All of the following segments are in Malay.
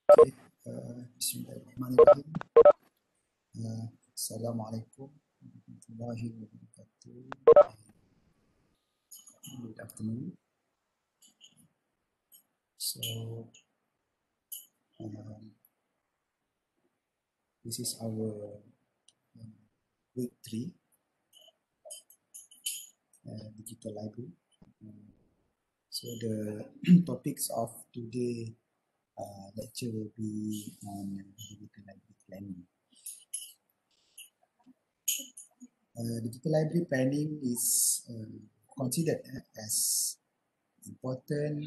Okay. Bismillahirrahmanirrahim. Assalamualaikum warahmatullahi wabarakatuh. Good afternoon. So, this is our week 3 digital library. So the topics of today lecture will be on digital library planning. Digital library planning is considered as important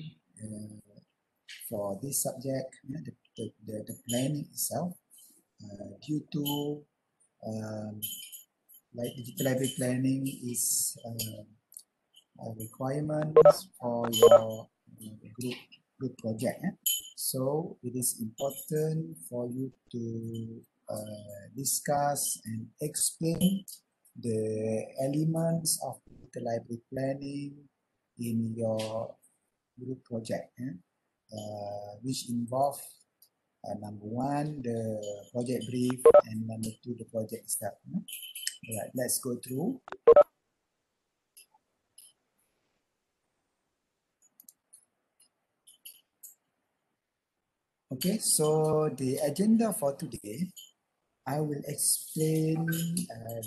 for this subject, the planning itself, due to like digital library planning is a requirement for your group project. So it is important for you to discuss and explain the elements of digital library planning in your group project, which involve number 1, the project brief, and number 2, the project start. Alright, let's go through. Okay, so the agenda for today, I will explain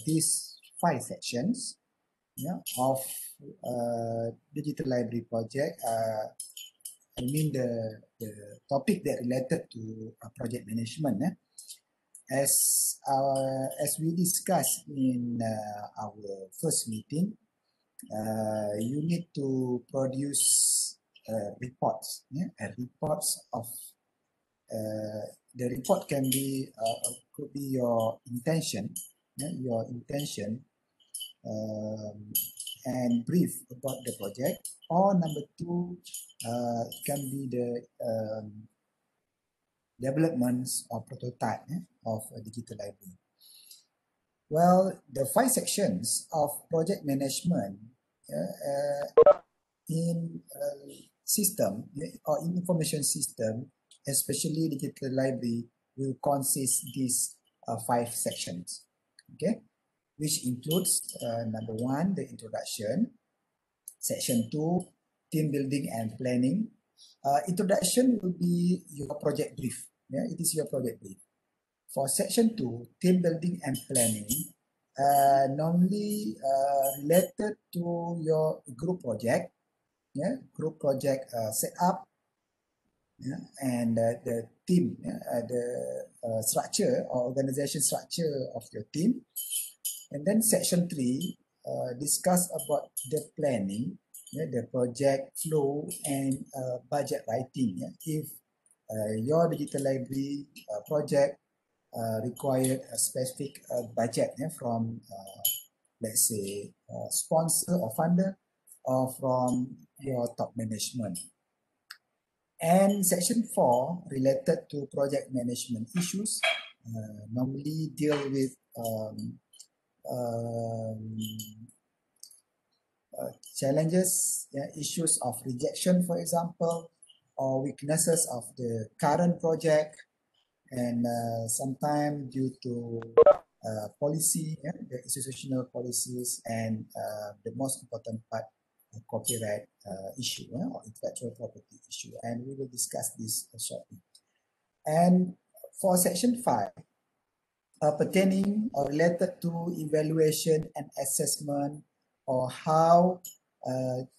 these 5 sections of digital library project. I mean the topic that related to project management. As we discussed in our first meeting, you need to produce reports. Reports of the report can be could be your intention, and brief about the project, or number 2, it can be the developments or prototype of a digital library. Well, the 5 sections of project management in system or in information system, especially digital library, will consist these 5 sections, okay, which includes number 1, the introduction, section 2, team building and planning. Introduction will be your project brief. It is your project brief. For section 2, team building and planning, normally related to your group project, group project setup, and the team, the structure or organization structure of your team. And then section 3 discuss about the planning, the project flow and budget writing. If your digital library project required a specific budget from let's say sponsor or funder, or from your top management. And section 4 related to project management issues, normally deal with challenges, issues of rejection, for example, or weaknesses of the current project, and sometimes due to policy, the institutional policies, and the most important part, copyright issue or intellectual property issue, and we will discuss this shortly. And for section 5, pertaining or related to evaluation and assessment, or how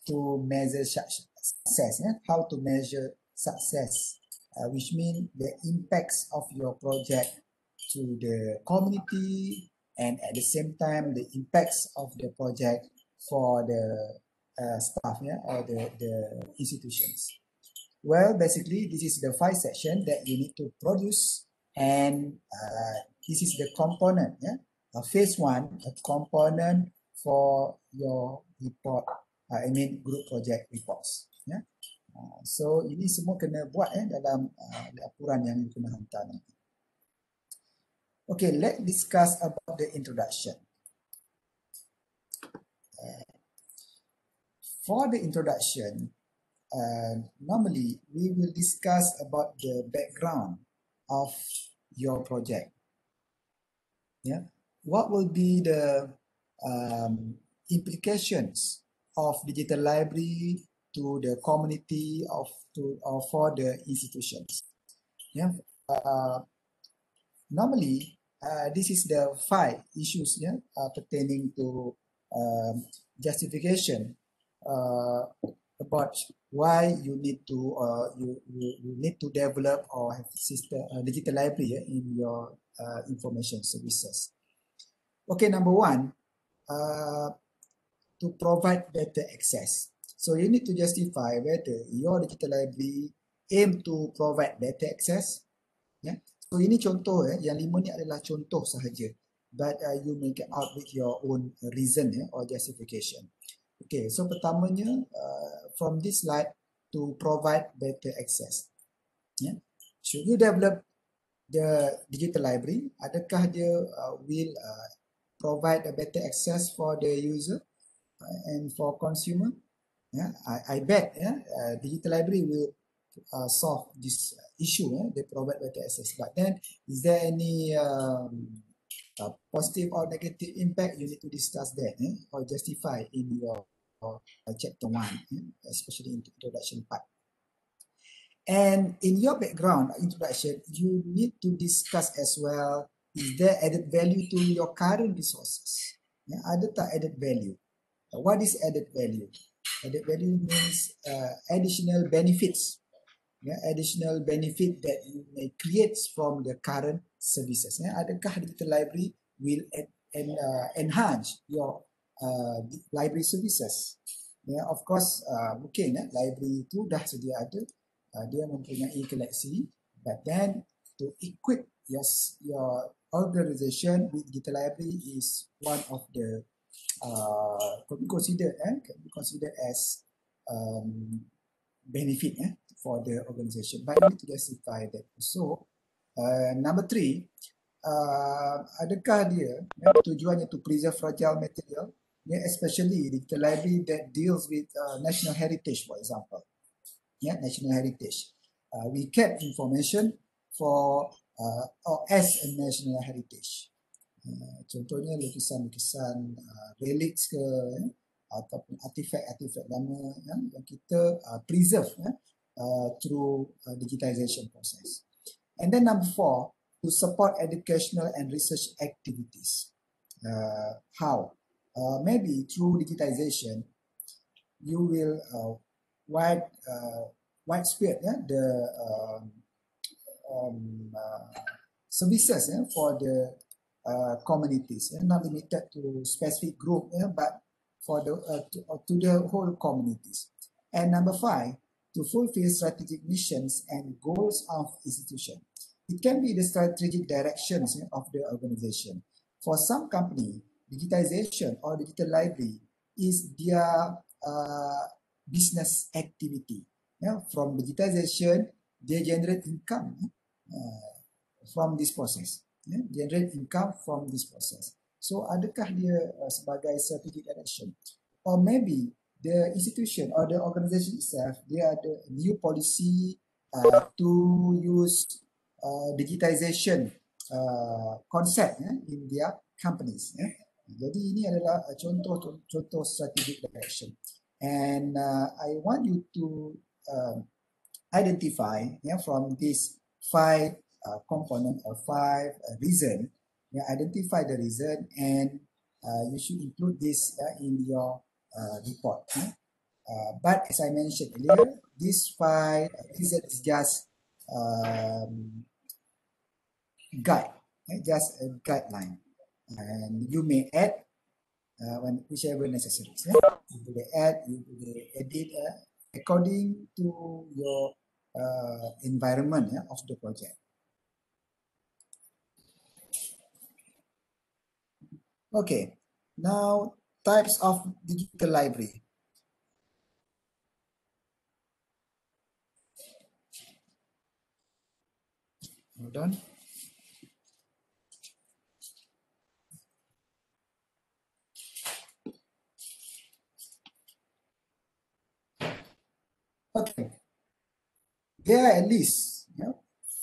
to measure success, how to measure success, which means the impacts of your project to the community, and at the same time the impacts of the project for the staff, or the institutions. Well, basically this is the 5 section that you need to produce, and this is the component, phase 1, a component for your report, I mean group project reports. So ini semua kena buat dalam laporan yang you kena hantar nanti. Okay, let's discuss about the introduction. For the introduction, normally we will discuss about the background of your project. Yeah, what will be the implications of digital library to the community or for the institutions? Yeah, normally this is the 5 issues, yeah, pertaining to justification about why you need to you need to develop or have system digital library, yeah, in your information services. Okay, number 1, to provide better access. So you need to justify whether your digital library aim to provide better access. Yeah. So ini contoh, yang 5 ni adalah contoh sahaja, but you may get out with your own reason, or justification. Okay, so pertamanya from this slide, to provide better access. Yeah. Should you develop the digital library? Adakah dia will provide a better access for the user and for consumer? Yeah, I bet, yeah, digital library will solve this issue. They provide better access. But then, is there any positive or negative impact? You need to discuss that, or justify in your chapter 1, especially in the introduction part. And in your background introduction, you need to discuss as well, is there added value to your current resources? Yeah, ada tak added value? What is added value? Added value means additional benefits. Yeah, additional benefit that you may create from the current services. Yeah, adakah digital library will enhance your library services? Yeah, of course, mungkin library itu dah sedia ada, dia mempunyai koleksi, but then to equip your organization with digital library is one of the can be considered as benefit for the organization, but you need to justify that. So number 3, adakah dia tujuannya to preserve fragile material, especially digital library that deals with national heritage, for example. National heritage, we kept information for or as a national heritage. Contohnya lukisan-lukisan relics ke, ataupun artifak-artifak lama yang kita preserve through digitization process. And then number 4, to support educational and research activities. How? Maybe through digitization, you will widespread the services for the communities, not limited to specific group, but for the to the whole communities. And number 5, to fulfill strategic missions and goals of institution. It can be the strategic directions of the organization. For some company, digitization or digital library is their business activity. From digitization, they generate income from this process. Generate income from this process. So, adakah dia sebagai strategic direction? Or maybe the institution or the organization itself, they ada new policy to use digitization concept in their companies. Jadi ini adalah contoh strategic direction. And I want you to identify from these 5 component or 5 reason. Identify the reason, and you should include this in your report. But as I mentioned earlier, these 5 reasons is just guide, just a guideline, and you may add whichever necessary. You will add, you will edit according to your environment of the project. Okay, now types of digital library. Hold on. there are at least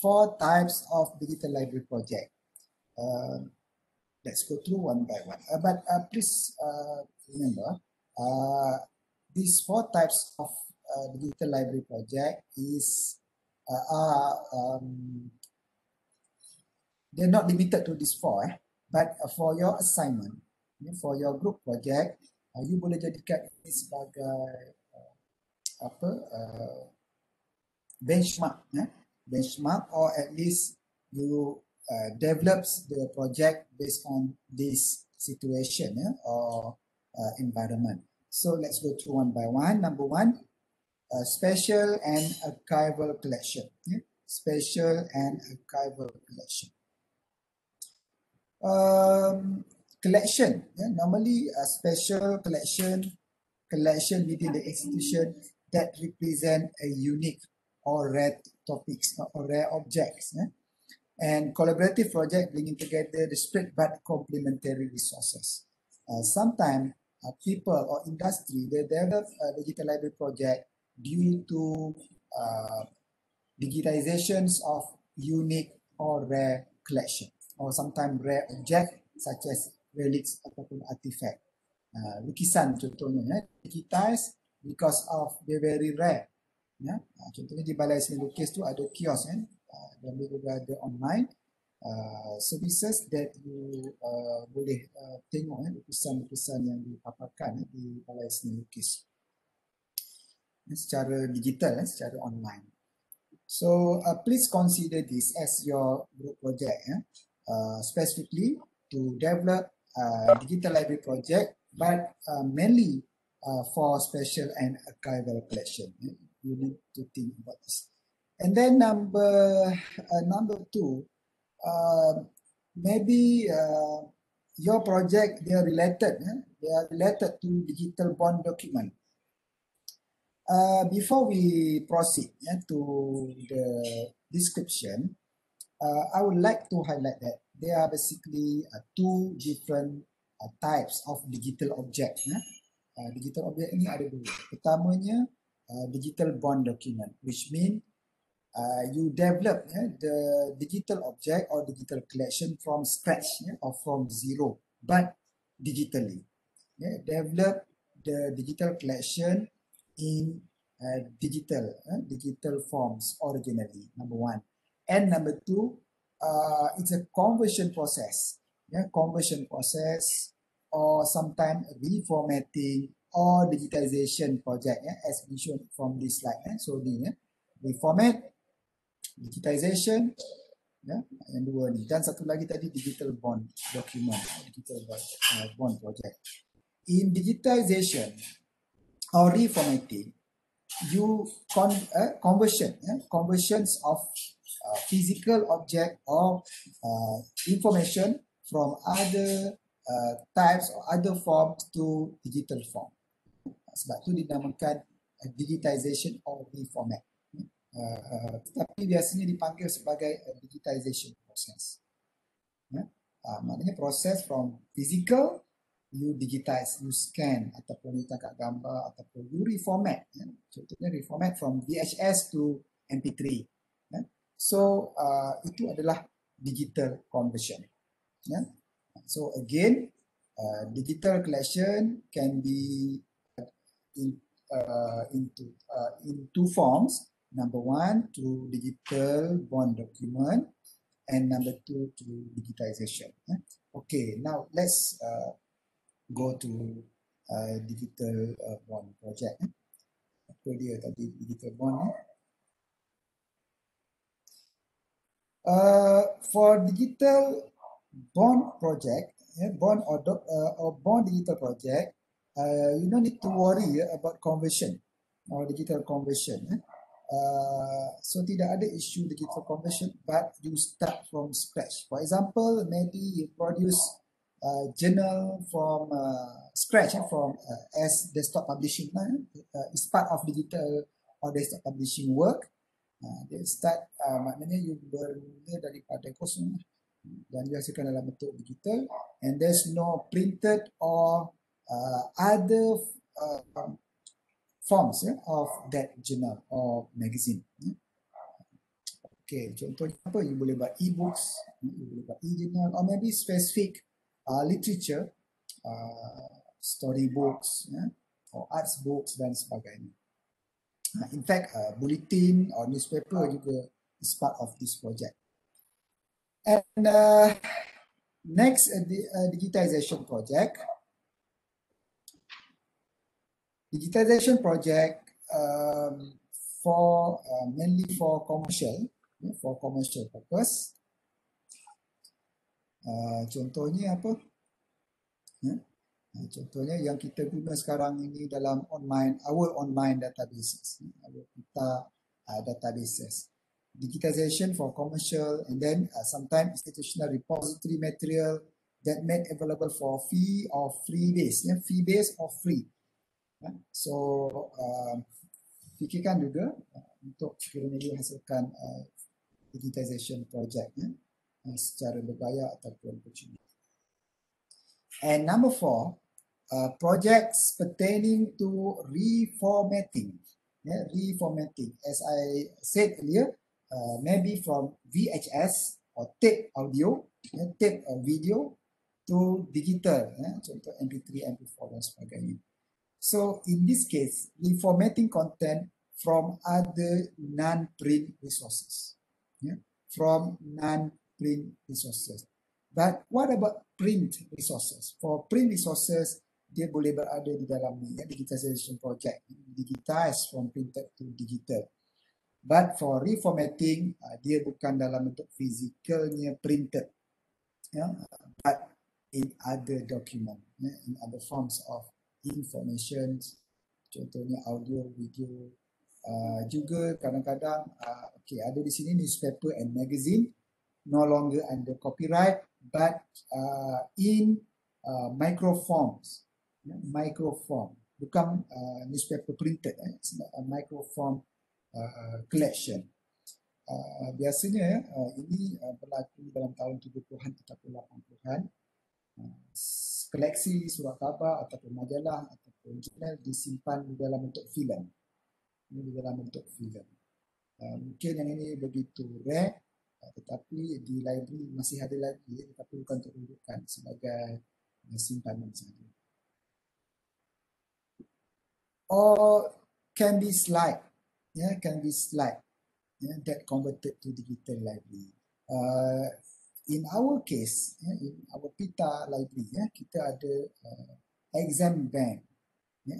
4 types of digital library project. Let's go through one by one. But please remember, these 4 types of digital library project they're not limited to these 4, but for your assignment, for your group project, you boleh jadikan ini sebagai benchmark, benchmark, or at least you develops the project based on this situation or environment. So let's go through one by one. Number 1, special and archival collection. Special and archival collection. Collection, normally a special collection within the institution that represent a unique or rare topics or rare objects, and collaborative project bringing together disparate but complementary resources. Sometimes people or industry, they develop a digital library project due to digitizations of unique or rare collection, or sometimes rare object such as relics ataupun artifact. Lukisan contohnya digitize because of they very rare. Contohnya di Balai Seni Lukis tu ada kios dan juga ada online services that you boleh tengok lukisan-lukisan yang dipaparkan di Balai Seni Lukis secara digital, secara online. So please consider this as your group project, specifically to develop digital library project, but mainly for special and archival collection. You need to think about this. And then number 2, maybe your project they are related to digital bond document. Before we proceed to the description, I would like to highlight that there are basically 2 different types of digital object. Digital object ini ada 2. Pertamanya digital bond document, which mean you develop the digital object or digital collection from scratch or from zero, but digitally. Develop the digital collection in digital forms originally, number 1. And number 2, it's a conversion process. Conversion process, or sometimes reformatting or digitization project, as mentioned from this slide. So the reformat, digitization, yang 2 ni. Dan satu lagi tadi digital bond document, digital bond project. In digitization or reformatting, you conversions of physical object or information from other types or other forms to digital form. Sebab tu dinamakan digitization or reformat. Tapi biasanya dipanggil sebagai digitization process. Maknanya proses from physical, you digitize, you scan ataupun you tangkap gambar ataupun you reformat. Contohnya reformat from VHS to MP3. So itu adalah digital conversion. So again, digital collection can be in 2 forms. Number 1, through digital bond document, and number 2, through digitization. Okay, now let's go to digital bond project. Apa dia tadi digital bond? For digital bond project, bond or bond digital project, you don't need to worry about conversion or digital conversion. So tidak ada isu digital conversion, but you start from scratch. For example, maybe you produce a journal from scratch from as desktop publishing. It's part of digital or desktop publishing work. They start maknanya you bermula daripada kosong dan dihasilkan dalam bentuk digital, and there's no printed or other forms of that journal or magazine. Okay, contohnya apa? You boleh buat e-books, you boleh buat e-journal, or maybe specific literature, storybooks, or arts books dan sebagainya. In fact, bulletin or newspaper juga is part of this project. And next, digitization project. Digitization project for mainly for commercial purpose. Contohnya apa? Contohnya yang kita guna sekarang ini dalam our online databases, databases. Digitization for commercial, and then sometimes institutional repository material that made available for fee or free base, fee base or free. So fikirkan juga untuk sekiranya dihasilkan digitization project secara berbayar ataupun percuma. And number 4, projects pertaining to reformatting. Reformatting, as I said earlier, maybe from VHS or tape audio, tape video to digital, contoh MP3, MP4 dan sebagainya. So in this case, reformatting content from other non-print resources, from non-print resources. But what about print resources? For print resources, dia boleh berada di dalam ni, digitization project, digitize from printed to digital. But for reformatting, dia bukan dalam bentuk physicalnya printed, but in other document, in other forms of information, contohnya audio, video, juga kadang-kadang okay, ada di sini newspaper and magazine no longer under copyright, but in microforms, microform, bukan newspaper printed, microform collection. Biasanya ini berlaku dalam tahun 70-an ataupun 80-an. Koleksi surat khabar ataupun majalah ataupun jurnal disimpan di dalam bentuk filem. Mungkin yang ini begitu rare, tetapi di library masih ada lagi, tetapi bukan untuk rujukan, sebagai simpanan saja. Or can be slide, can be slide, that converted to digital library. In our case, in our PITA library, kita ada exam bank,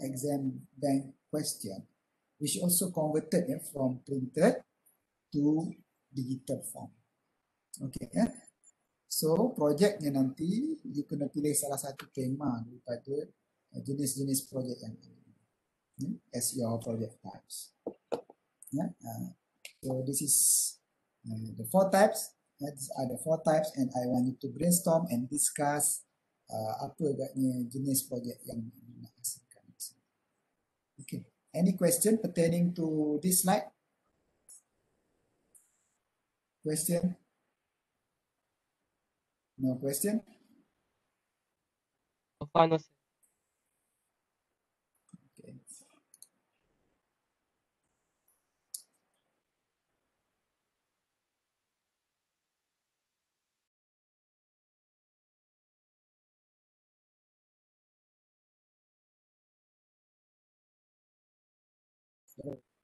exam bank question, which also converted from printed to digital form. Okay, so projeknya nanti you kena pilih salah satu tema daripada jenis-jenis projek yang ada as your project types. So this is the 4 types. These are the 4 types, and I want you to brainstorm and discuss apa agaknya jenis projek yang nak hasilkan. Okay, any question pertaining to this slide? Question? No question? Final. Okay.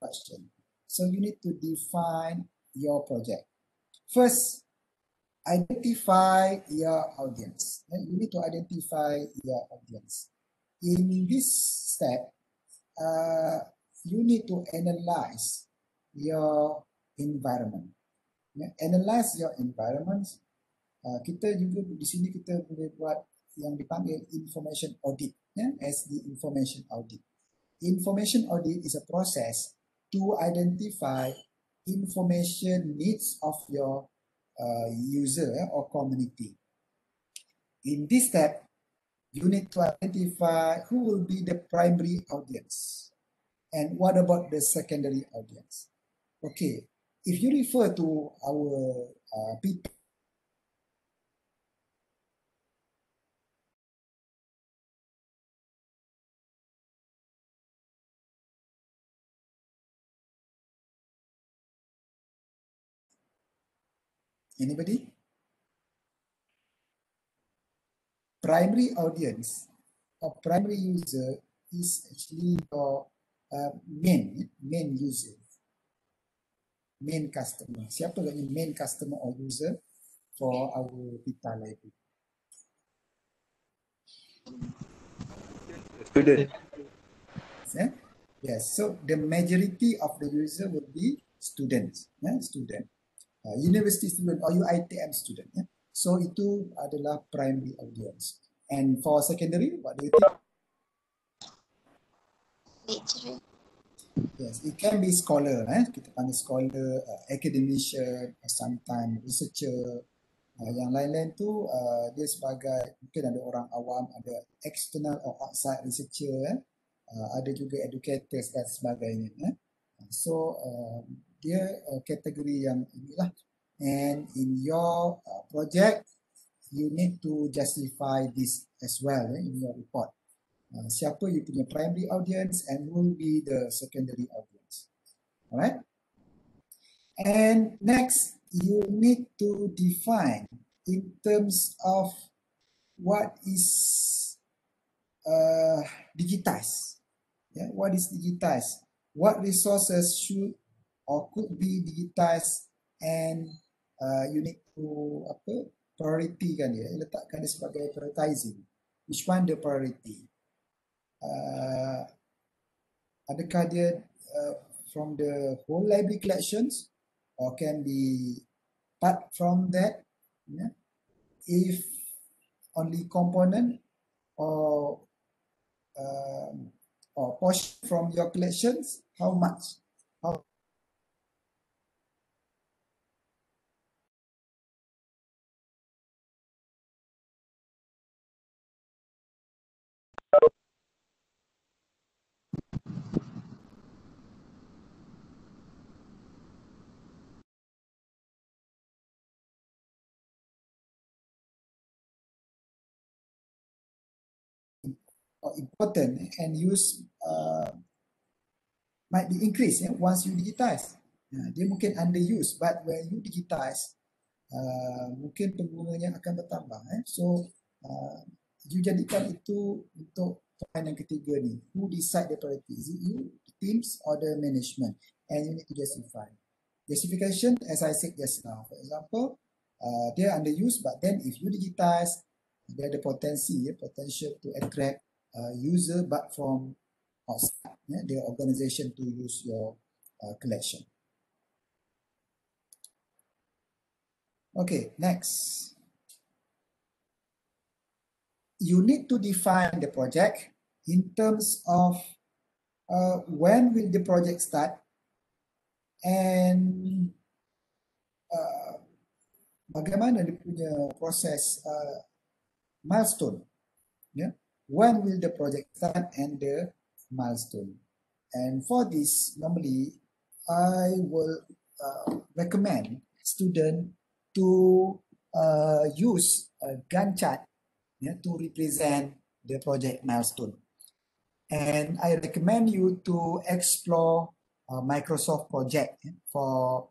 Question. So you need to define your project. First, identify your audience. You need to identify your audience. In this step, you need to analyze your environment. Analyze your environment. Kita juga di sini kita boleh buat yang dipanggil information audit, as the information audit. Information audit is a process to identify information needs of your user or community. In this step, you need to identify who will be the primary audience and what about the secondary audience. Okay, if you refer to our people, Anybody? Primary audience or primary user is actually your main user, main customer. Siapa agaknya main customer or user for our Pita library? Student. Yes, so the majority of the user would be students, student, university student or UITM student. So itu adalah primary audience. And for secondary, what do you think? Lecturer. Yes, it can be scholar, kita panggil scholar, academician, sometimes researcher. Yang lain-lain tu dia sebagai, mungkin ada orang awam, ada external or outside researcher, ada juga educators dan sebagainya. So dia kategori yang inilah. And in your project, you need to justify this as well in your report. Siapa you punya primary audience and who will be the secondary audience. Alright? And next, you need to define in terms of what is digitized. What is digitized? What resources should or could be digitized, and you need to priority kan dia, letakkan dia sebagai prioritizing. Which one the priority? Adakah dia from the whole library collections or can be part from that? If only component or portion from your collections, how much? Important and use might be increased once you digitize. Dia mungkin underused, but when you digitize, mungkin penggunanya akan bertambah. So you jadikan itu untuk poin yang ketiga ni. Who decide the priority? Is it you, the teams, or the management? And you need to justify. Justification, as I said just now, for example, they are underused, but then if you digitize, there are the potential to attract user, but from outside the organization to use your collection. Okay, next. You need to define the project in terms of when will the project start and bagaimana dia punya proses milestone. When will the project start and the milestone. And for this, normally, I will recommend student to use a Gantt chart to represent the project milestone. And I recommend you to explore Microsoft project for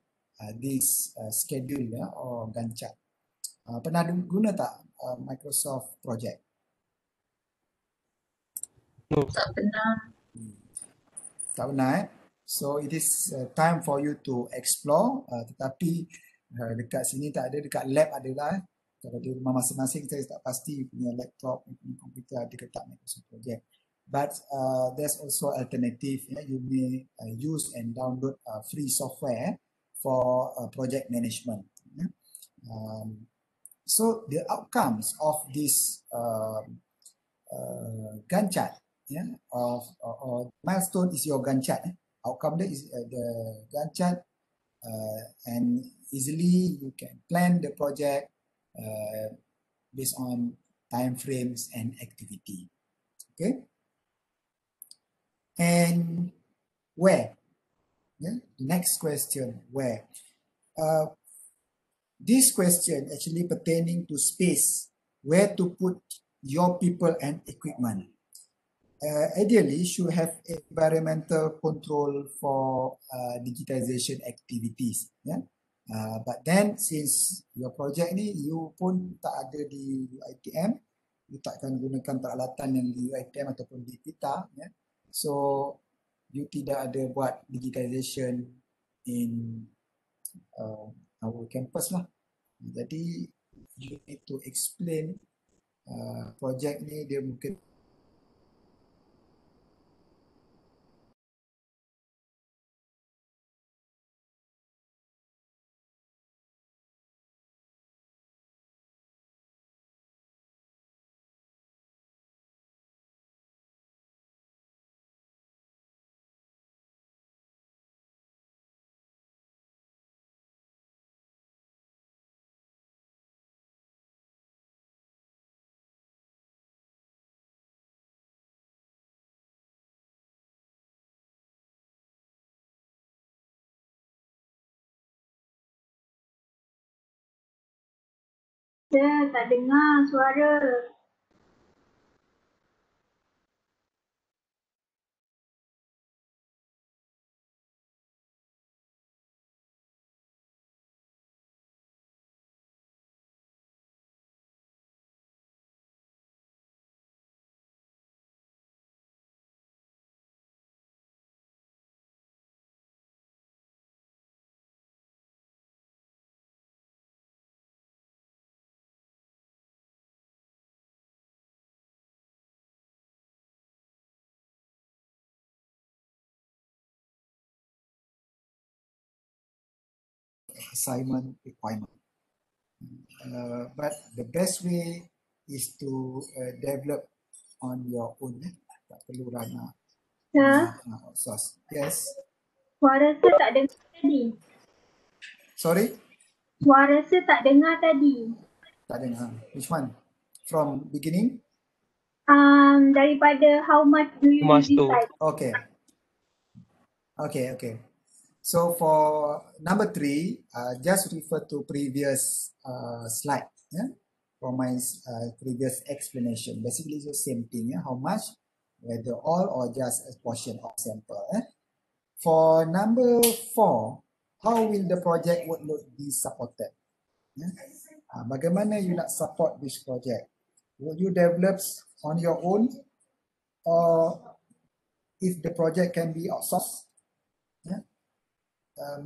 this schedule or Gantt chart. Pernah guna tak Microsoft project? Tak pernah. Tak pernah So it is time for you to explore, tetapi dekat sini tak ada, dekat lab adalah. Kalau di rumah masing-masing saya tak pasti punya laptop, punya komputer ada ke tak Microsoft project. But there's also alternative. You may use and download free software for project management. So the outcomes of this Gantt chart, or milestone is your Gantt chart. Outcome there is the Gantt chart, and easily you can plan the project based on time frames and activity. Okay. And where? Next question, where? This question actually pertaining to space, where to put your people and equipment. Ideally, should have environmental control for digitization activities. But then since your project ni you pun tak ada di UiTM, you takkan gunakan peralatan yang di UiTM ataupun di kita, ya. So you tidak ada buat digitalization in our campus lah. Jadi you need to explain project ni dia mungkin Saya tak dengar suara. assignment requirement. But the best way is to develop on your own. Tak perlu nak outsource. Yes. Suara saya tak dengar tadi. Sorry? Suara saya tak dengar tadi. Tak dengar. Which one? From beginning? Daripada how much do you decide? Okay. Okay. So for number 3, just refer to previous slide, yeah, from my previous explanation. Basically, it's the same thing. Yeah? How much, whether all or just a portion of sample. For number 4, how will the project workload be supported? Yeah? Bagaimana you nak support this project? Will you develop on your own, or if the project can be outsourced? Yeah?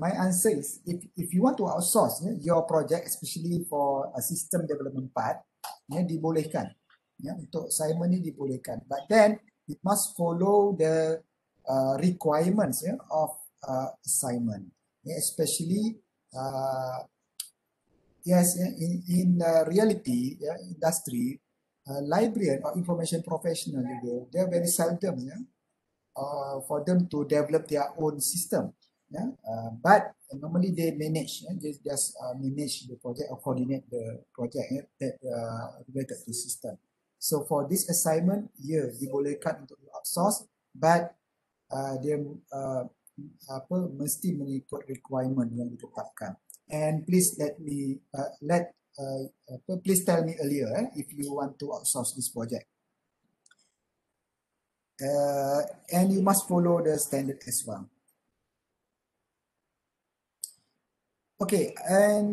My answer is if you want to outsource your project, especially for a system development part, dibolehkan. Untuk assignment ni dibolehkan. But then it must follow the requirements of assignment. Especially in reality, industry, librarian or information professional, they're very seldom for them to develop their own system. But normally they manage, they just manage the project or coordinate the project that related to system. So for this assignment, dibolehkan untuk outsource, but dia mesti mengikut requirement yang ditetapkan. And please please tell me earlier if you want to outsource this project. And you must follow the standard as well. Okay, and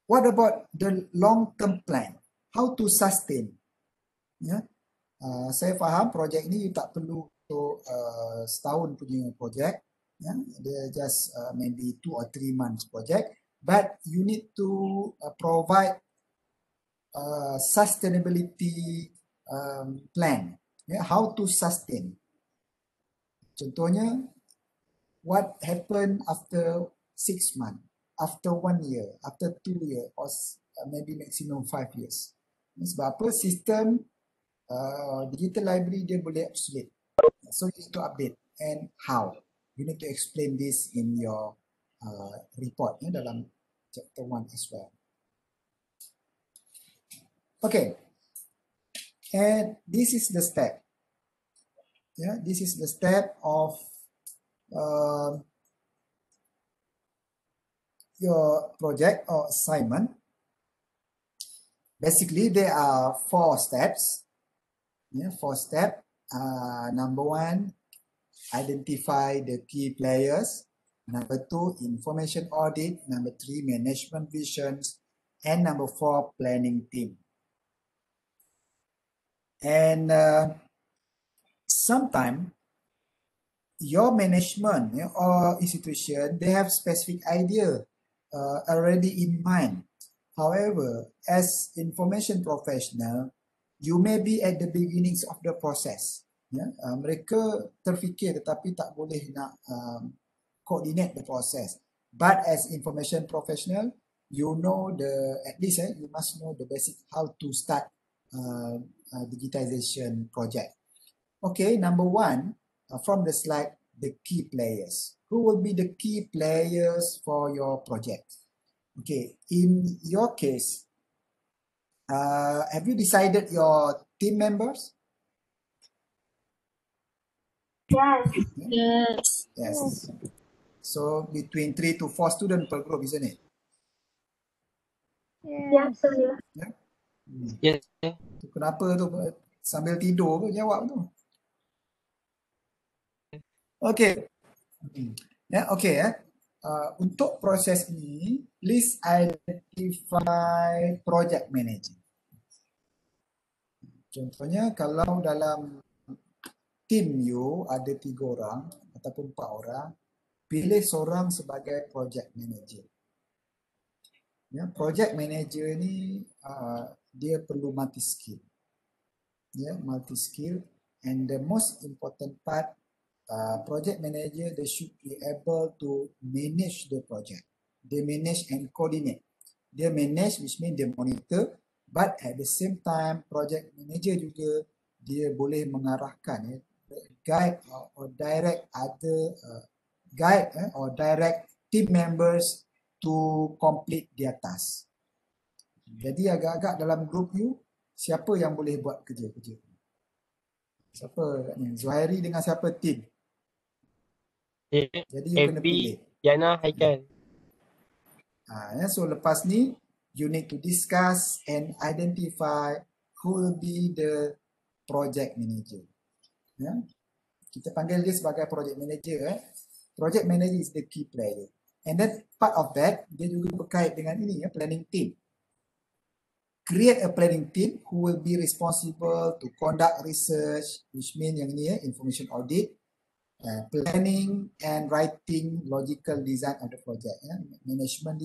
what about the long-term plan? How to sustain? Saya faham projek ni you tak perlu untuk setahun punya projek. Dia just maybe 2 or 3 months project. But you need to provide sustainability plan. How to sustain? Contohnya, what happened after 6 months, after 1 year, after 2 years, or maybe maximum 5 years. Sebab apa? Sistem digital library dia boleh obsolete. So you need to update. And how? You need to explain this in your report dalam chapter 1 as well. Okay. And this is the step. This is the step of your project or assignment. Basically, there are 4 steps. 4 steps. Number 1, identify the key players. Number 2, information audit. Number 3, management visions. And number 4, planning team. And sometimes your management or institution, they have specific idea already in mind. However, as information professional, you may be at the beginnings of the process. Mereka terfikir tetapi tak boleh nak coordinate the process. But as information professional, you know at least you must know the basic how to start digitization project. Okay, number 1 from the slide, the key players. Who will be the key players for your project? Okay, in your case, have you decided your team members? Yes. Yes. Yes. So between 3 to 4 students per group, isn't it? Yes, sir. Yes. Tu kenapa tu sambil tidur ke jawab tu? Okay. Okay. Untuk proses ini, please identify project manager. Contohnya kalau dalam team you ada 3 orang ataupun 4 orang, pilih seorang sebagai project manager. Project manager ni dia perlu multi skill. Multi skill, and the most important part, project manager, they should be able to manage the project. They manage and coordinate. Dia manage, which means dia monitor, but at the same time, project manager juga dia boleh mengarahkan, guide or direct other or direct team members to complete their task. Jadi agak-agak dalam group you, siapa yang boleh buat kerja-kerja? Siapa ni? Zuhairi dengan siapa team? Jadi you kena pilih. Yana, Haikal. So lepas ni, you need to discuss and identify who will be the project manager. Kita panggil dia sebagai project manager. Project manager is the key player. And then part of that, dia juga berkait dengan ini, planning team. Create a planning team who will be responsible to conduct research, which means yang ini information audit, planning and writing logical design of the project. Management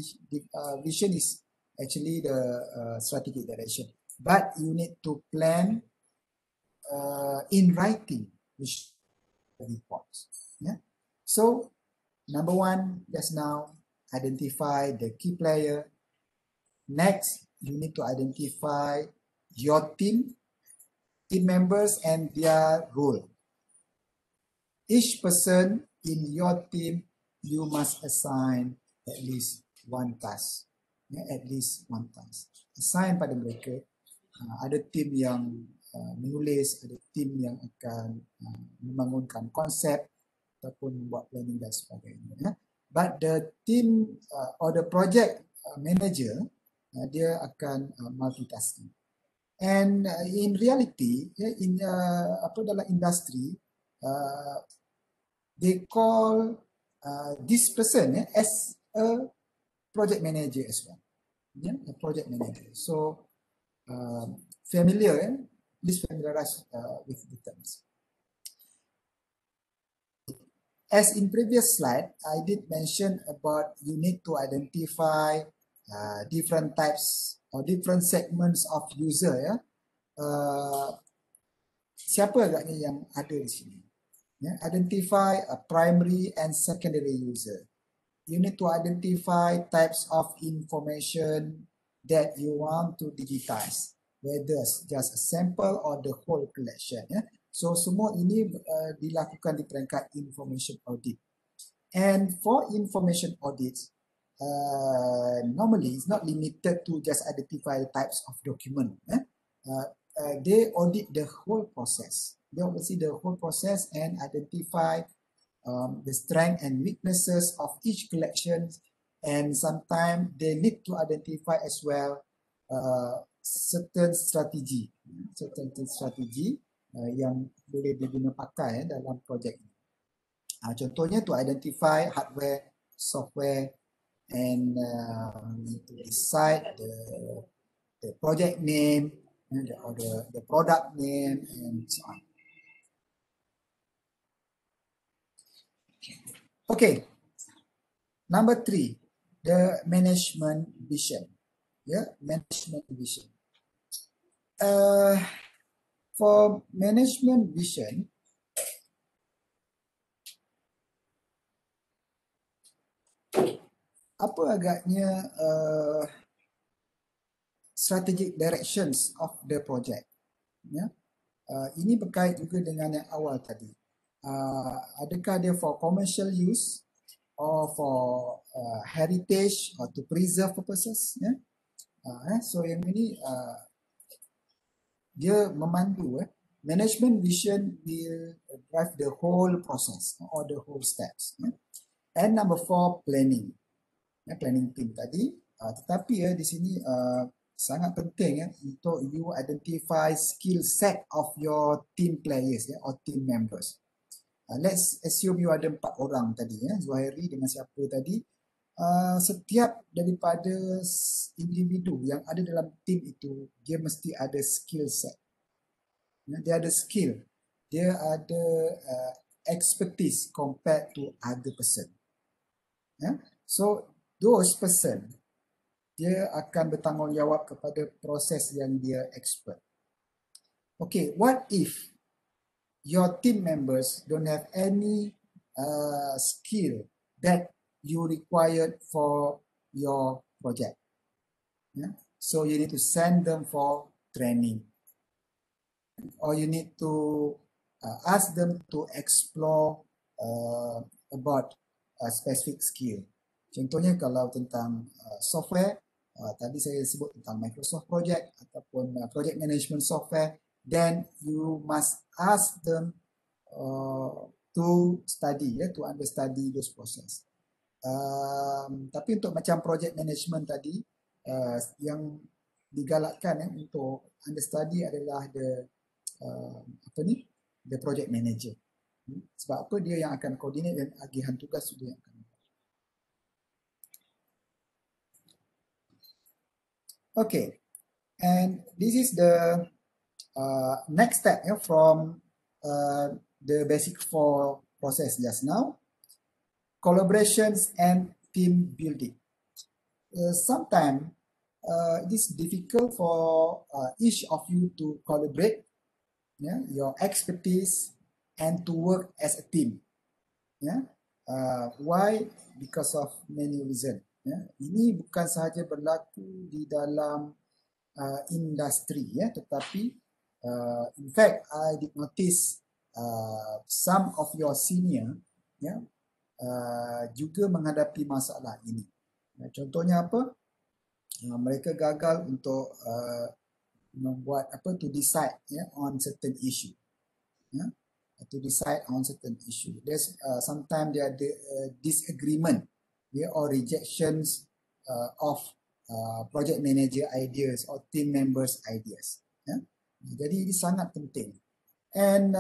vision is actually the strategic direction. But you need to plan in writing, which reports. So number 1, just now, identify the key player. Next, you need to identify your team members and their role. Each person in your team, you must assign at least 1 task. At least 1 task. Assign pada mereka. Ada team yang menulis, ada team yang akan membangunkan konsep ataupun membuat planning dan sebagainya. But the team or the project manager, dia akan multitasking. And in reality, dalam industri, they call this person as a project manager as well. A project manager. So please familiarize with the terms. As in previous slide, I did mention about you need to identify different types or different segments of user. Siapa agaknya yang ada di sini? Identify a primary and secondary user. You need to identify types of information that you want to digitize, whether just a sample or the whole collection. So semua ini dilakukan di peringkat information audit. And for information audits, normally it's not limited to just identify types of document. They audit the whole process. They oversee the whole process and identify the strength and weaknesses of each collection, and sometimes they need to identify as well certain strategy yang boleh diguna pakai dalam projek ini. Contohnya to identify hardware software, and you need to decide the project name or the product name and so on. Okay, number 3, the management vision. Yeah, management vision. For management vision, apa agaknya strategic directions of the project? Ya, ini berkait juga dengan yang awal tadi. Adakah dia for commercial use or for heritage or to preserve purposes? Ya, so yang ini dia memandu. Management vision will drive the whole process or the whole steps. And number 4, planning. Planning team tadi. Tetapi di sini sangat penting untuk you identify skill set of your team players or team members. Let's assume you ada 4 orang tadi, Zuhairi dengan siapa tadi. Setiap daripada individu yang ada dalam team itu, dia mesti ada skill set. Dia ada skill, dia ada expertise compared to other person. So those person, dia akan bertanggungjawab kepada proses yang dia expert. Okay, what if your team members don't have any skill that you required for your project? So you need to send them for training, or you need to ask them to explore about a specific skill. Contohnya kalau tentang software, tadi saya sebut tentang Microsoft Project ataupun project management software, then you must ask them to study, to understudy those process. Tapi untuk macam project management tadi, yang digalakkan untuk understudy adalah the project manager. Sebab apa? Dia yang akan coordinate dan agihan tugas dia yang akan. Okay, and this is the next step from the basic 4 process just now. Collaborations and team building. Sometimes it is difficult for each of you to collaborate, your expertise, and to work as a team. Why? Because of many reasons. Ini bukan sahaja berlaku di dalam industri, tetapi in fact I did notice some of your senior juga menghadapi masalah ini. Contohnya apa? Mereka gagal untuk membuat to decide on certain issue. To decide on certain issue. There's sometimes there are disagreement or rejections of project manager ideas or team members ideas. Jadi ini sangat penting. And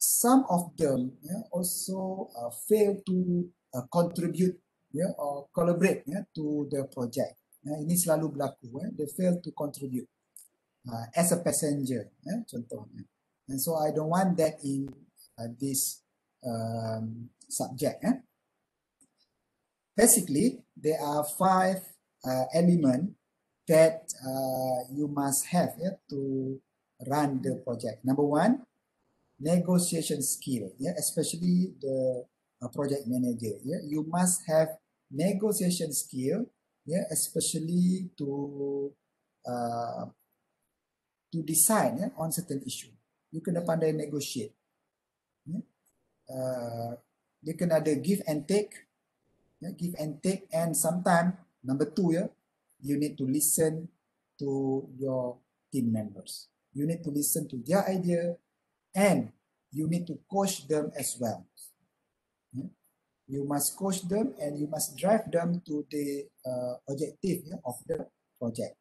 some of them also fail to contribute or collaborate to the project. Ini selalu berlaku. They fail to contribute as a passenger, contohnya. And so I don't want that in this subject. Basically, there are 5 elements that you must have to run the project. Number 1, negotiation skill, especially the project manager. You must have negotiation skill, especially to decide on certain issue. You kena pandai negotiate. Dia kena ada give and take. Give and take, and sometimes number 2, you need to listen to your team members. You need to listen to their idea, and you need to coach them as well. You must coach them and you must drive them to the objective of the project.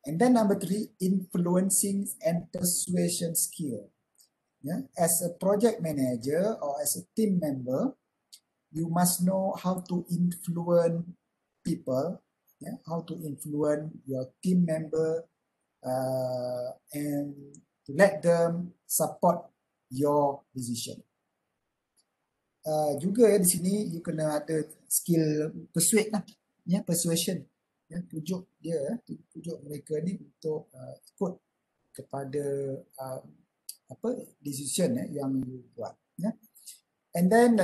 And then number 3, influencing and persuasion skill. As a project manager or as a team member, you must know how to influence people, yeah, how to influence your team member, and to let them support your decision. Juga di sini you kena ada skill persuade lah, ya, persuasion, ya, pujuk dia, pujuk mereka ni untuk ikut kepada apa decision yang you buat, ya. And then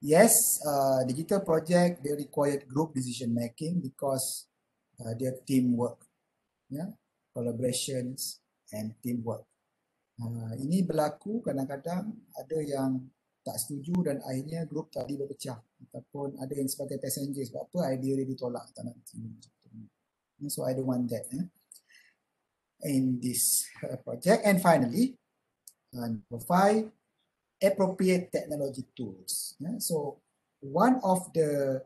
yes, digital project they required group decision making because dia teamwork, ya, collaborations and teamwork. Ini berlaku kadang-kadang ada yang tak setuju dan akhirnya grup tadi berpecah, ataupun ada yang sebagai passenger sebab apa idea dia ditolak tak nak terima. So I don't want that in this project. And finally, number 5, appropriate technology tools. So one of the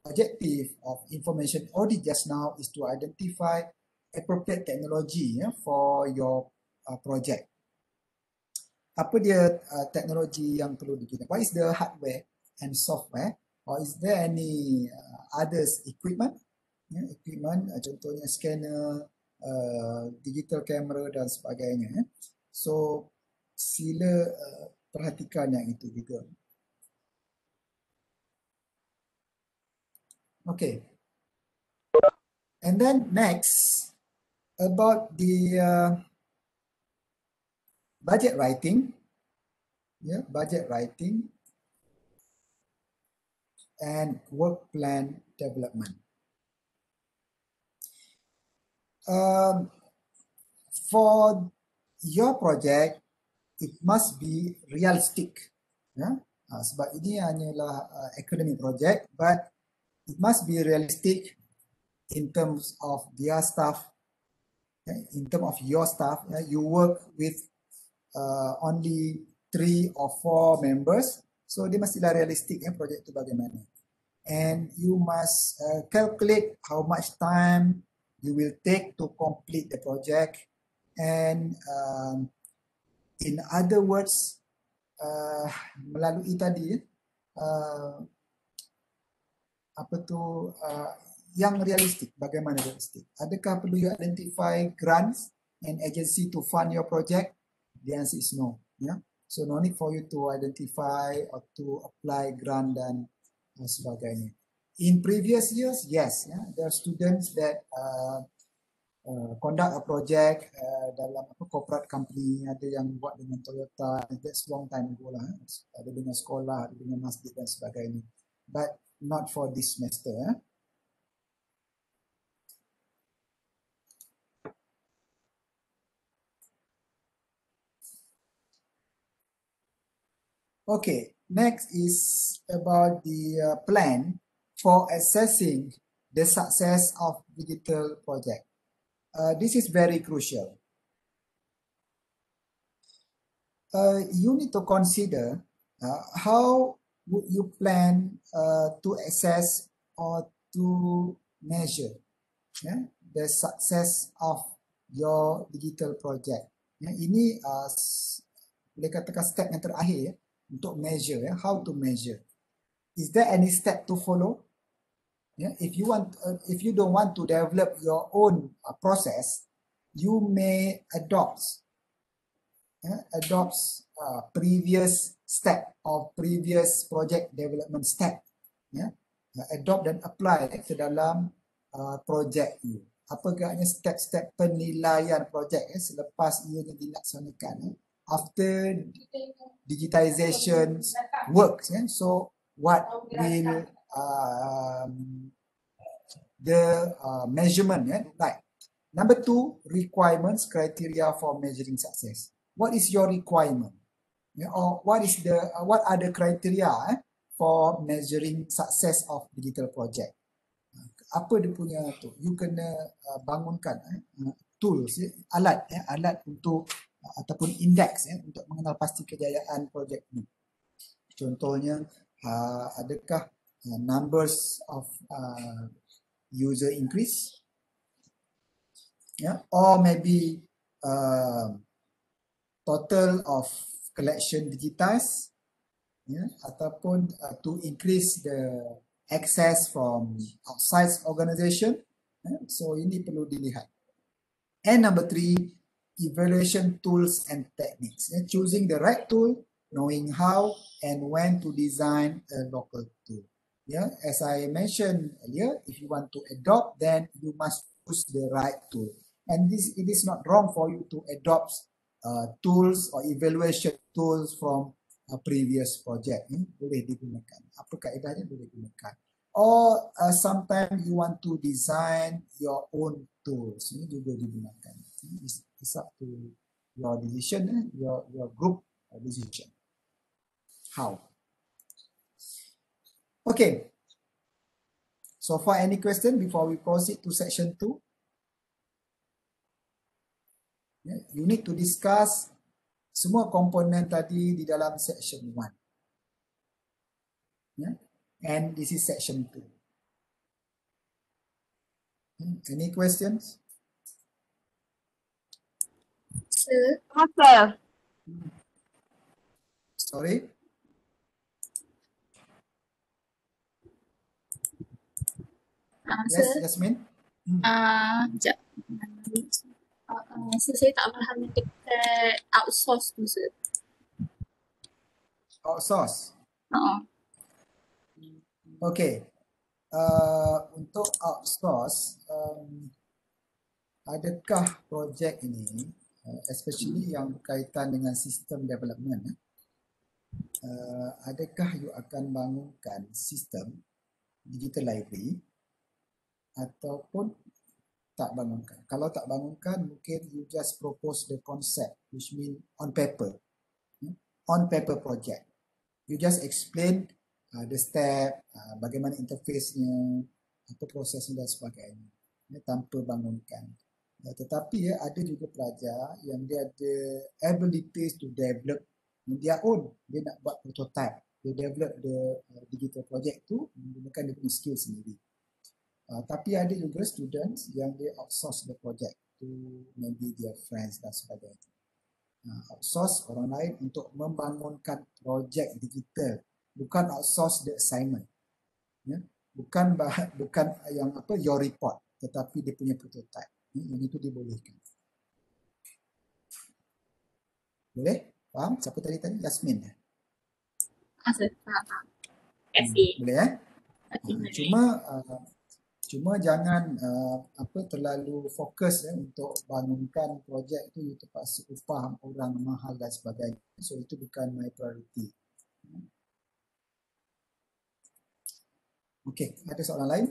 objective of information audit just now is to identify appropriate technology for your project. Apa dia teknologi yang perlu digunakan? What is the hardware and software? Or is there any others equipment? Equipment, contohnya scanner, digital camera dan sebagainya. So sila perhatikan yang itu juga. Okay. And then next, about the budget writing, budget writing and work plan development. For your project, it must be realistic. Sebab ini hanyalah academic project, but it must be realistic in terms of their staff. In terms of your staff, you work with only 3 or 4 members, so dia mestilah realistik projek tu bagaimana. And you must calculate how much time you will take to complete the project, and in other words, melalui tadi apa tu yang realistik, bagaimana realistik. Adakah perlu you identify grants and agency to fund your project? The answer is no. So no need for you to identify or to apply grant dan sebagainya. In previous years, yes, there are students that conduct a project dalam corporate company, ada yang buat dengan Toyota, that's long time ago lah. Ada dengan sekolah, ada dengan masjid dan sebagainya. But not for this semester. Okay, next is about the plan for assessing the success of digital project. This is very crucial. You need to consider how would you plan to assess or to measure the success of your digital project. Ini boleh katakan step yang terakhir untuk measure, how to measure. Is there any step to follow? If you don't want to develop your own process, you may adopt previous step or previous project development step. Adopt dan apply ke dalam project you. Apa agaknya step-step penilaian projek selepas ianya dilaksanakan, after digitization works. So what will the measurement like? Number 2, requirements, criteria for measuring success. What is your requirement? Or what are the criteria for measuring success of digital project? Apa dia punya tu? You kena bangunkan tools, alat untuk ataupun indeks untuk mengenal pasti kejayaan projek ini. Contohnya, adakah numbers of user increase, or maybe total of collection digitized, ya, ataupun to increase the access from outside organization. So ini perlu dilihat. And number 3, evaluation tools and techniques. Choosing the right tool, knowing how and when to design a local tool. Yeah, as I mentioned earlier, if you want to adopt, then you must choose the right tool. And it is not wrong for you to adopt tools or evaluation tools from a previous project. Boleh digunakan. Apa kaedahnya boleh digunakan. Or sometimes you want to design your own tools. Ini juga digunakan. It's up to your decision, your group decision. How? Okay. So far, any question before we proceed to section 2? Yeah, you need to discuss semua komponen tadi di dalam section 1. Yeah. And this is section 2. Any questions? Sir. Sir. Sorry? Yes, Sir. Yasmin? Sekejap. So, saya tak faham dekat outsource tu, sir. Outsource. Okay. Untuk outsource, adakah projek ini, especially yang berkaitan dengan sistem development, adakah you akan bangunkan sistem digital library ataupun tak bangunkan? Kalau tak bangunkan, mungkin you just propose the concept, which mean on paper project. You just explain the step, bagaimana interface-nya, apa prosesnya dan sebagainya, tanpa bangunkan. Tetapi ada juga pelajar yang dia ada abilities to develop dia own. Dia nak buat prototype, dia develop the digital project tu menggunakan dia punya skill sendiri. Tapi ada juga students yang dia outsource the project to maybe their friends dan sebagainya. Outsource orang lain untuk membangunkan projek digital, bukan outsource the assignment. Bukan yang apa your report, tetapi dia punya prototype. Yang itu dibolehkan. Boleh? Faham? Siapa tadi? Yasmin. Sir, faham. FA. Boleh Cuma jangan terlalu fokus untuk bangunkan projek itu, you terpaksa upah orang mahal dan sebagainya. So itu bukan my priority. Okay, ada soalan lain?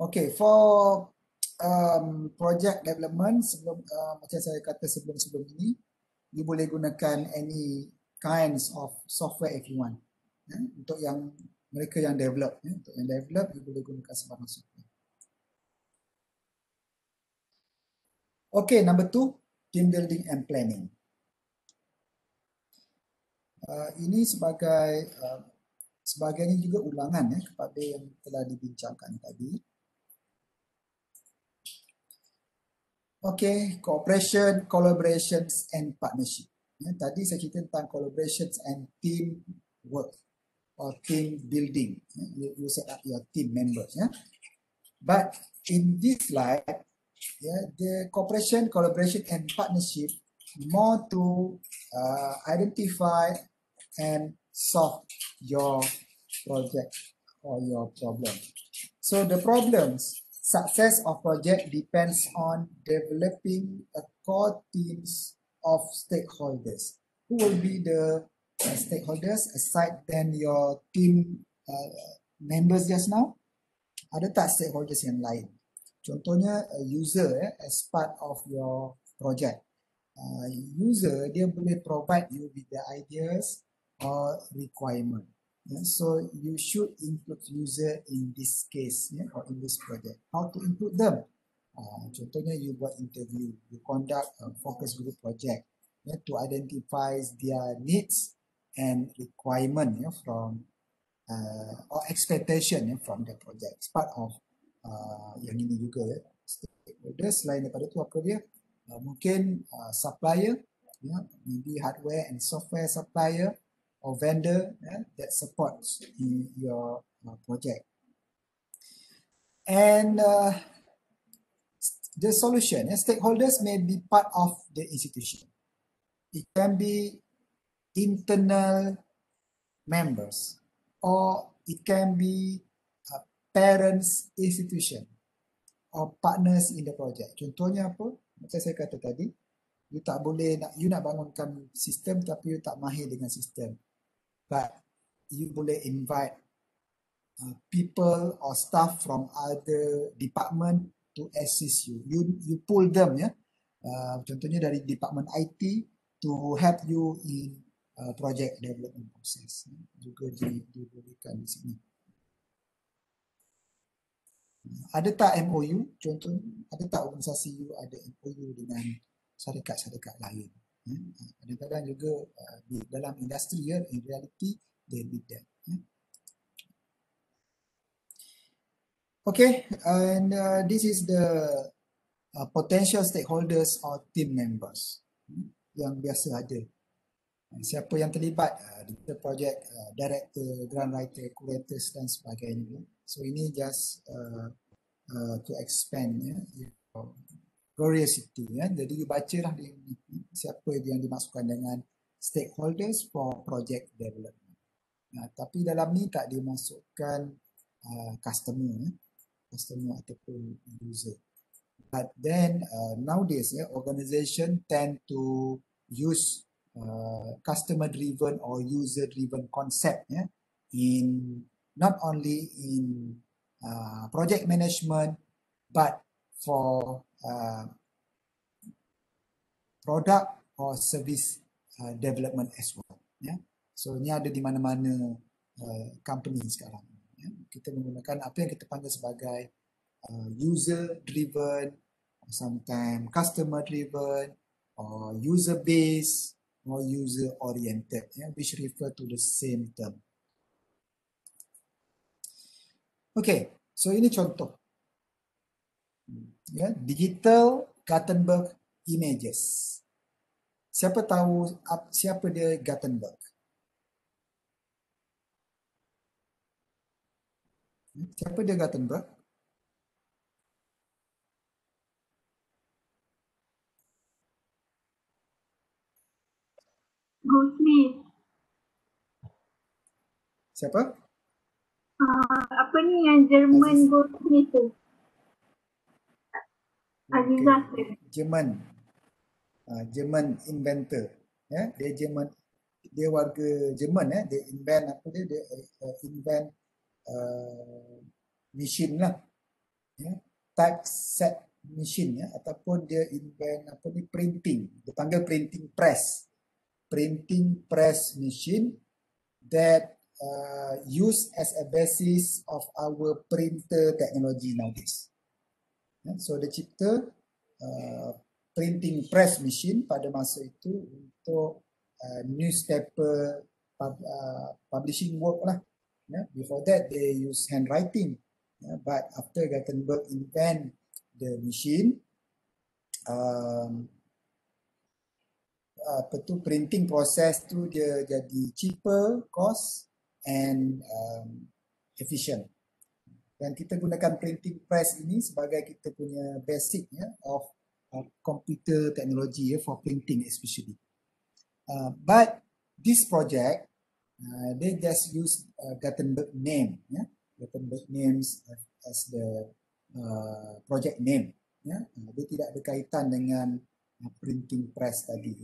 Okay, for project development, sebelum macam saya kata sebelum ini, you boleh gunakan any kinds of software if you want. Untuk yang mereka yang develop, untuk yang develop, you boleh gunakan sebarang software. Okay, number 2, team building and planning. Ini sebagainya juga ulangan kepada yang telah dibincangkan tadi. Okay, cooperation, collaborations and partnership. Tadi saya cerita tentang collaborations and team work or team building. You set up your team members. But in this slide, the cooperation, collaboration and partnership more to identify and solve your project or your problem. So the problems, success of project depends on developing a core teams of stakeholders. Who will be the stakeholders aside than your team members just now? Ada tak stakeholders yang lain? Contohnya user as part of your project. User dia boleh provide you with the ideas or requirement. So you should include user in this case or in this project. How to include them? Contohnya you buat interview, you conduct a focus group project to identify their needs and requirement from or expectation from the project. It's part of yang ini juga stakeholders. Selain daripada tu apa dia? mungkin supplier, maybe hardware and software supplier or vendor that supports your project. And the solution, stakeholders may be part of the institution. It can be internal members, or it can be parents institution or partners in the project. Contohnya apa? Macam saya kata tadi, you tak boleh you nak bangunkan sistem tapi you tak mahir dengan sistem. But you boleh invite people or staff from other department to assist you. You pull them, contohnya dari department IT to help you in project development process. Juga dibolehkan di sini. Ada tak MOU? Contoh, ada tak organisasi you ada MOU dengan syarikat-syarikat lain? Kadang-kadang juga di dalam industri, in reality, they need that. Okay, and this is the potential stakeholders or team members yang biasa ada. Siapa yang terlibat, the project director, grant writer, curators dan sebagainya. So ini just to expand your curiosity. Jadi you bacalah siapa yang dimasukkan dengan stakeholders for project development. Tapi dalam ni tak dimasukkan customer ataupun user. But then nowadays organization tend to use customer driven or user driven concept in not only in project management but for product or service development as well. So ni ada di mana-mana company sekarang. Kita menggunakan apa yang kita panggil sebagai user driven, sometimes customer driven, or user based, or user oriented, which refer to the same term. Okay, so ini contoh. Digital Gutenberg images. Siapa tahu siapa dia Gutenberg? Siapa dia Gutenberg? Goldsmith. Siapa? Apa ni yang Jerman Goldsmith tu? Azizah. Jerman. Jerman inventor. Dia Jerman, dia warga Jerman. Dia invent apa dia? Dia invent machine lah. Typeset machine ataupun dia invent apa ni, printing. Dia panggil printing press. Printing press machine that used as a basis of our printer technology nowadays. So dia cipta printing press machine pada masa itu untuk newspaper publishing work lah. Before that they use handwriting, but after Gutenberg invent the machine, printing process tu dia jadi cheaper, cost and efficient. Dan kita gunakan printing press ini sebagai kita punya basic of computer technology for printing especially. But this project, they just use Gutenberg name, Gutenberg names as the project name. Dia tidak ada kaitan dengan printing press tadi.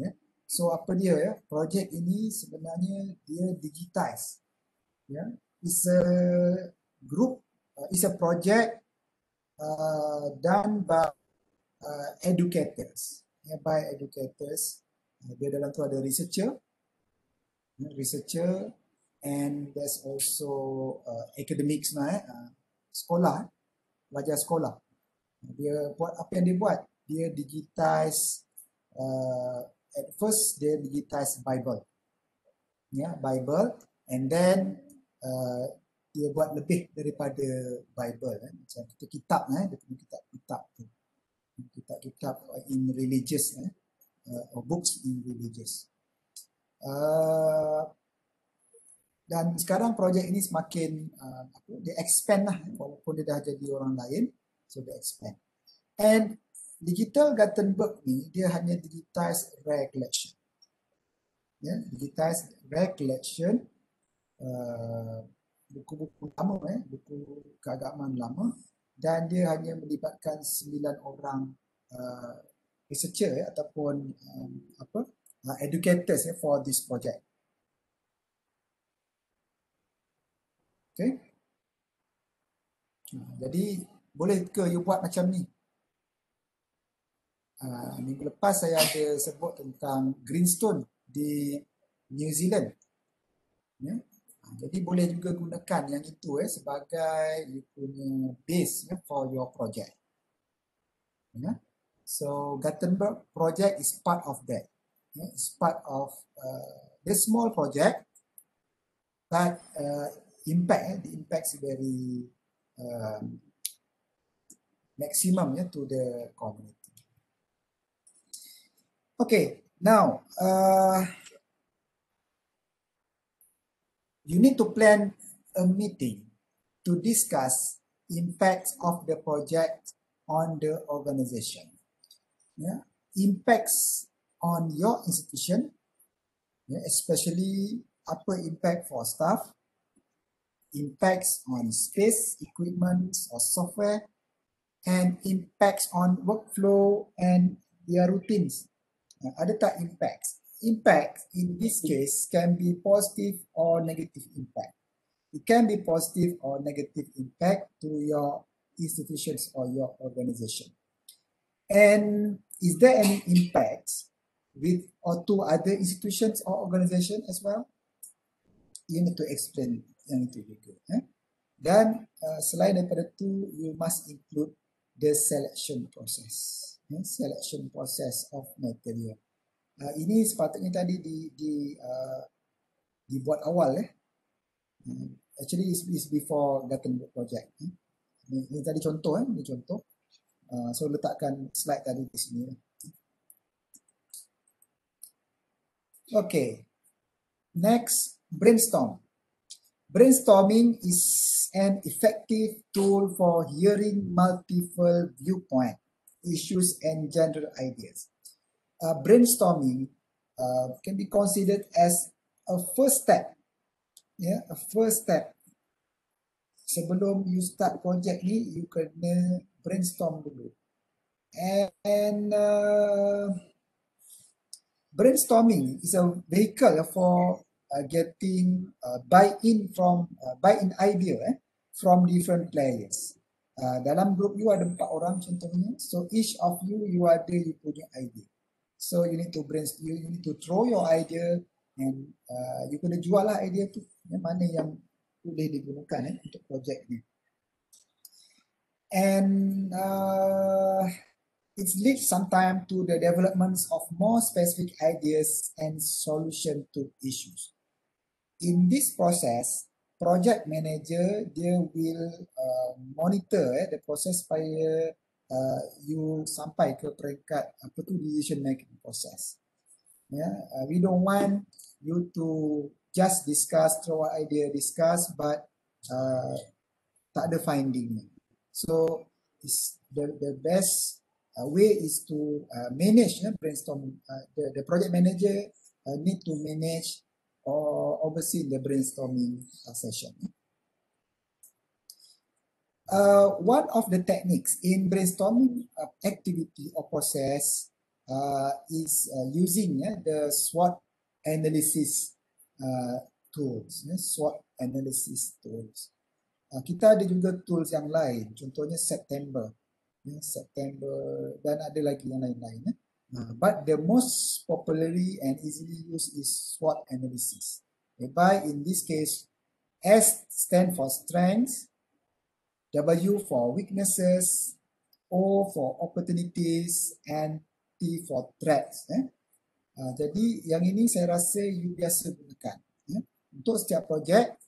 So apa dia? Project ini sebenarnya dia digitize. It's a group. It's a project done by educators. By educators. Dia dalam tu ada researcher, and there's also academics, sekolah, pelajar sekolah. Dia buat apa yang dia buat? Dia digitize. At first dia digitize Bible, Bible, and then dia buat lebih daripada Bible, macam kita kitab, dia punya kitab tu. kitab-kitab in religious, or books in religious. Dan sekarang projek ini semakin dia expand lah, walaupun dia dah jadi orang lain, so dia expand. And digital Gutenberg ni dia hanya digitize rare collection, digitize rare collection, buku-buku lama, buku keagamaan lama, dan dia hanya melibatkan 9 orang researcher ataupun educators for this project. Okay. Jadi boleh ke you buat macam ni? Minggu lepas saya ada sebut tentang greenstone di New Zealand. Jadi boleh juga gunakan yang itu sebagai you punya base for your project. So Gutenberg project is part of that. It's part of the small project, but the impact is very maximum to the community. Okay, now you need to plan a meeting to discuss impacts of the project on the organization. Impacts on your institution, especially apa impact for staff, impacts on space, equipment or software, and impacts on workflow and their routines. Ada tak impacts? Impact in this case can be positive or negative impact. It can be positive or negative impact to your institutions or your organization. And is there any impacts with or to other institutions or organizations as well? You need to explain yang itu juga. Dan selain daripada itu, you must include the selection process. Selection process of material. Ini sepatutnya tadi dibuat awal. Actually is before Gutenberg project. Ini tadi contoh, ini contoh. So letakkan slide tadi di sini. Okay. Next, brainstorm. Brainstorming is an effective tool for hearing multiple viewpoints, issues, and general ideas. Brainstorming can be considered as a first step. A first step. Sebelum you start project ni, you kena brainstorm dulu. And brainstorming is a vehicle for getting buy-in idea from different players. Dalam group you ada 4 orang contohnya, so each of you ada you punya idea. So you need to brainstorm, you need to throw your idea and you kena jual lah idea tu, mana yang boleh digunakan untuk projek ni. And it leads sometimes to the developments of more specific ideas and solution to issues. In this process, project manager dia will monitor the process supaya you sampai ke peringkat apa tu decision making process. We don't want you to just discuss, throw idea, discuss, but tak ada finding. So the best way is to manage brainstorming. The project manager need to manage or oversee the brainstorming session. One of the techniques in brainstorming activity or process is using the SWOT analysis tools. SWOT analysis tools. Kita ada juga tools yang lain, contohnya September dan ada lagi yang lain-lain. But the most popularly and easily used is SWOT analysis. Whereby in this case, S stand for strengths, W for weaknesses, O for opportunities, and T for threats. Jadi yang ini saya rasa you biasa gunakan. Untuk setiap projek,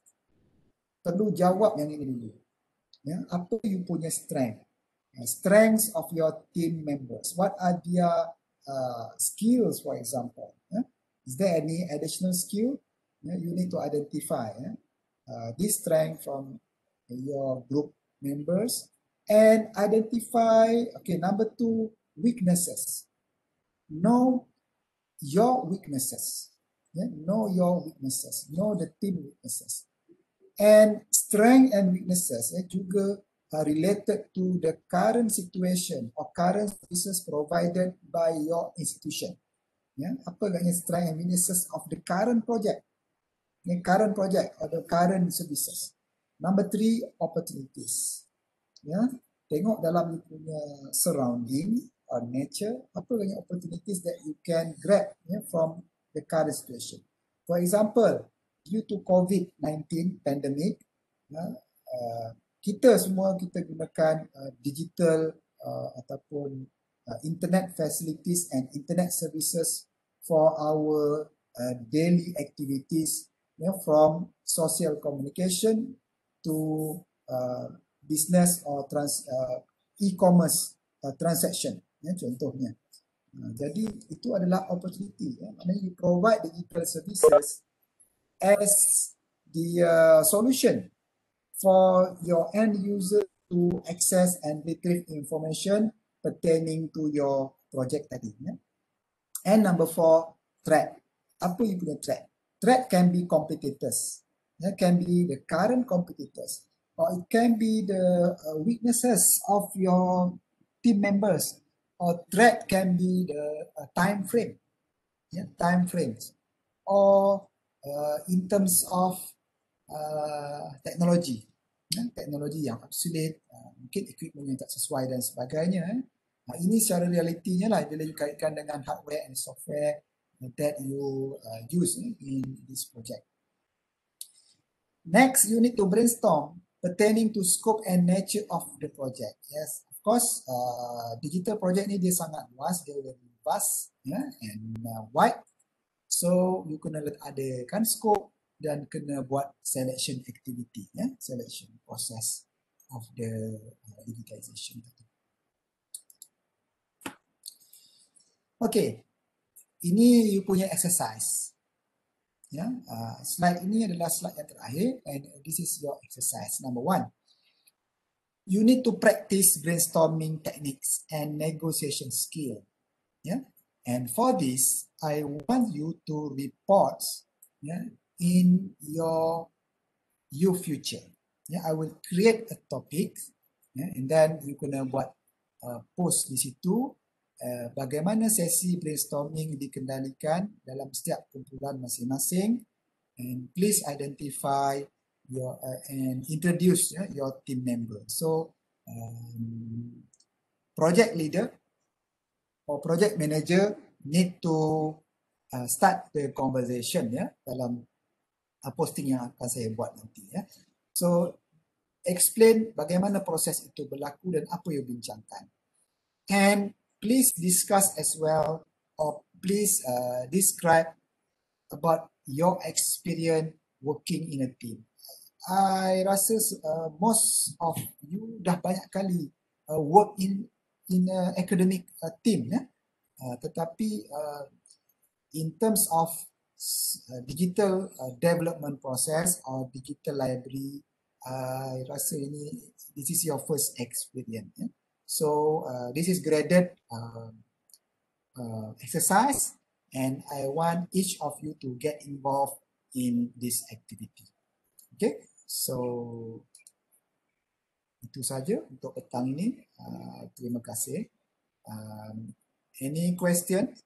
perlu jawab yang ini dulu. Apa you punya strength? Strengths of your team members. What are their skills, for example? Is there any additional skill? You need to identify this strength from your group members and identify, okay, number 2, weaknesses. Know your weaknesses. Know your weaknesses. Know the team weaknesses. And strength and weaknesses juga related to the current situation or current services provided by your institution. Apa agaknya strength and weaknesses of the current project? Current project or the current services. Number 3, opportunities. Tengok dalam you punya surrounding or nature, apa agaknya opportunities that you can grab from the current situation. For example, due to COVID-19 pandemic, kita gunakan digital ataupun internet facilities and internet services for our daily activities, from social communication to business or e-commerce transaction, contohnya. Jadi itu adalah opportunity. Maknanya you provide digital services as the solution for your end user to access and retrieve information pertaining to your project tadi. And number 4, threat. Apa you punya threat? Threat can be competitors. Can be the current competitors, or it can be the weaknesses of your team members, or threat can be the time frame. Time frames, or in terms of teknologi, teknologi yang obsolete, mungkin equipment yang tak sesuai dan sebagainya. Ini secara realitinya lah bila you kaitkan dengan hardware and software that you use in this project. Next, you need to brainstorm pertaining to scope and nature of the project. Yes, of course, digital project ni dia sangat luas, dia very vast, and wide. So you kena adakan scope dan kena buat selection activity, selection process of the digitization. Okay, ini you punya exercise. Slide ini adalah slide yang terakhir, and this is your exercise. Number 1, you need to practice brainstorming techniques and negotiation skill. And for this, I want you to report in your future. I will create a topic, and then you kena buat post di situ bagaimana sesi brainstorming dikendalikan dalam setiap kumpulan masing-masing, and please identify your and introduce your team member. So project leader or project manager need to start the conversation dalam posting yang akan saya buat nanti. So explain bagaimana proses itu berlaku dan apa yang bincangkan, and please discuss as well, or please describe about your experience working in a team. I rasa most of you dah banyak kali work in a academic team, tetapi in terms of digital development process or digital library, I rasa this is your first experience. So this is graded exercise, and I want each of you to get involved in this activity. Okay, so itu saja untuk petang ini. Terima kasih. Any question?